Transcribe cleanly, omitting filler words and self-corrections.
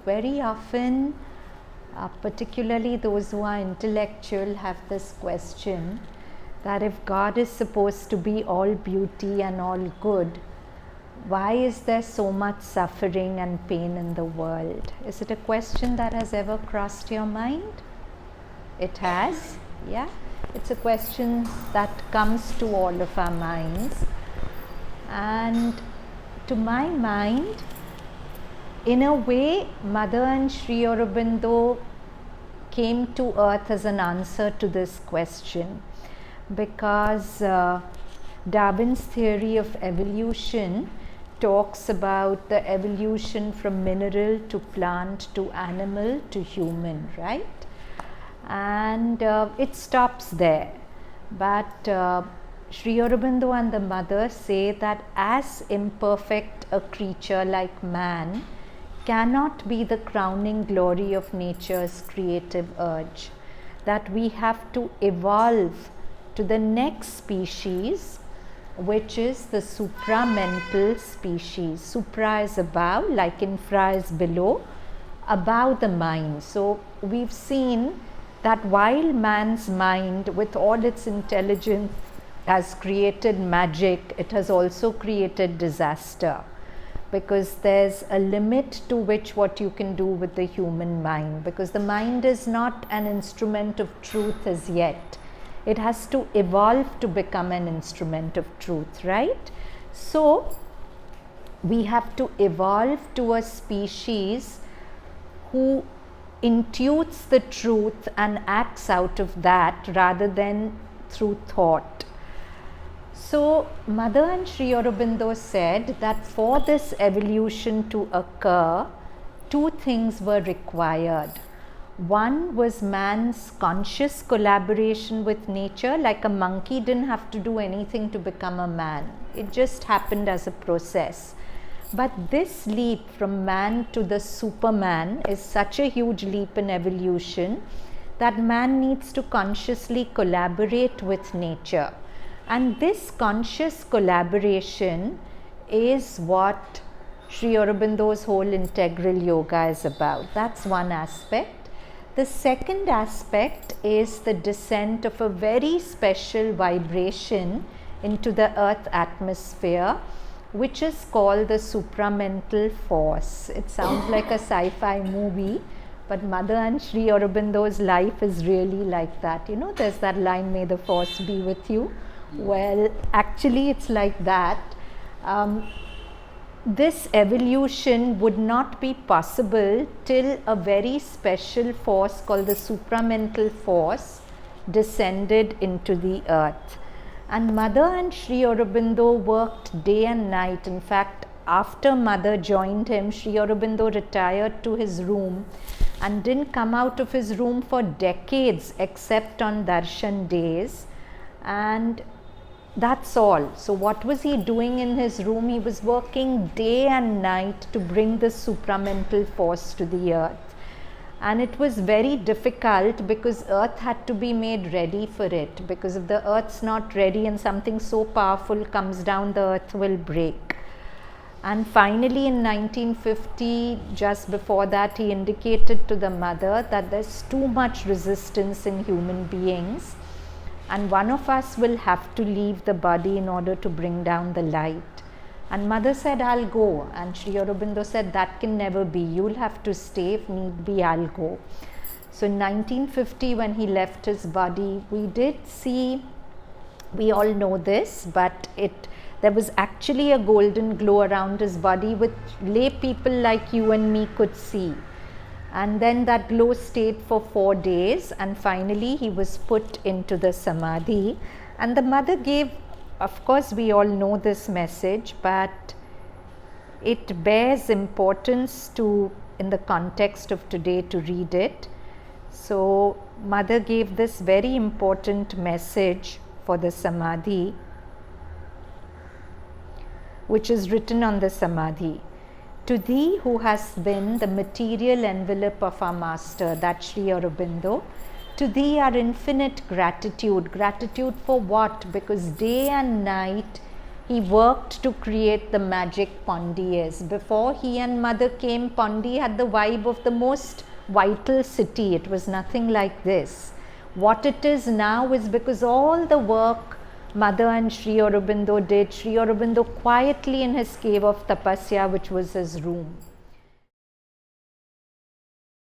very often, particularly those who are intellectual, have this question that if God is supposed to be all beauty and all good, why is there so much suffering and pain in the world? Is it a question that has ever crossed your mind? It has, yeah. It's a question that comes to all of our minds. And to my mind, in a way, Mother and Sri Aurobindo came to earth as an answer to this question, because Darwin's theory of evolution talks about the evolution from mineral to plant to animal to human, right? And it stops there. But Sri Aurobindo and the Mother say that as imperfect a creature like man cannot be the crowning glory of nature's creative urge, that we have to evolve to the next species, which is the supramental species. Supra is above, like infra is below, above the mind. So we've seen that while man's mind, with all its intelligence, has created magic, it has also created disaster, because there's a limit to which what you can do with the human mind, because the mind is not an instrument of truth as yet. It has to evolve to become an instrument of truth, right? So we have to evolve to a species who intuits the truth and acts out of that rather than through thought. So Mother and Sri Aurobindo said that for this evolution to occur, two things were required. One was man's conscious collaboration with nature, like a monkey didn't have to do anything to become a man. It just happened as a process. But this leap from man to the superman is such a huge leap in evolution that man needs to consciously collaborate with nature. And this conscious collaboration is what Sri Aurobindo's whole integral yoga is about. That's one aspect. The second aspect is the descent of a very special vibration into the earth atmosphere, which is called the supramental force. It sounds like a sci-fi movie, but Mother and Sri Aurobindo's life is really like that. You know, there's that line, "May the force be with you." Well, actually it's like that. This evolution would not be possible till a very special force called the supramental force descended into the earth. And Mother and Sri Aurobindo worked day and night. In fact, after Mother joined him, Sri Aurobindo retired to his room and didn't come out of his room for decades except on darshan days. And that's all. So what was he doing in his room? He was working day and night to bring this supramental force to the earth. And it was very difficult because earth had to be made ready for it, because if the earth's not ready and something so powerful comes down, the earth will break. And finally in 1950, just before that, he indicated to the Mother that there's too much resistance in human beings, and one of us will have to leave the body in order to bring down the light. And Mother said, "I'll go." And Sri Aurobindo said, "That can never be. You'll have to stay. If need be, I'll go." So in 1950, when he left his body, we did see, we all know this, but there was actually a golden glow around his body, which lay people like you and me could see. And then that glow stayed for 4 days, and finally he was put into the samadhi. And the Mother gave, of course we all know this message, but it bears importance to, in the context of today, to read it. So Mother gave this very important message for the samadhi, which is written on the samadhi. "To thee who hast been the material envelope of our Master," that's Sri Aurobindo, "to thee our infinite gratitude." Gratitude for what? Because day and night he worked to create the magic Pondi is. Before he and mother came, Pondi had the vibe of the most vital city. It was nothing like this. What it is now is because all the work mother and Sri Aurobindo did, Sri Aurobindo quietly in his cave of tapasya, which was his room.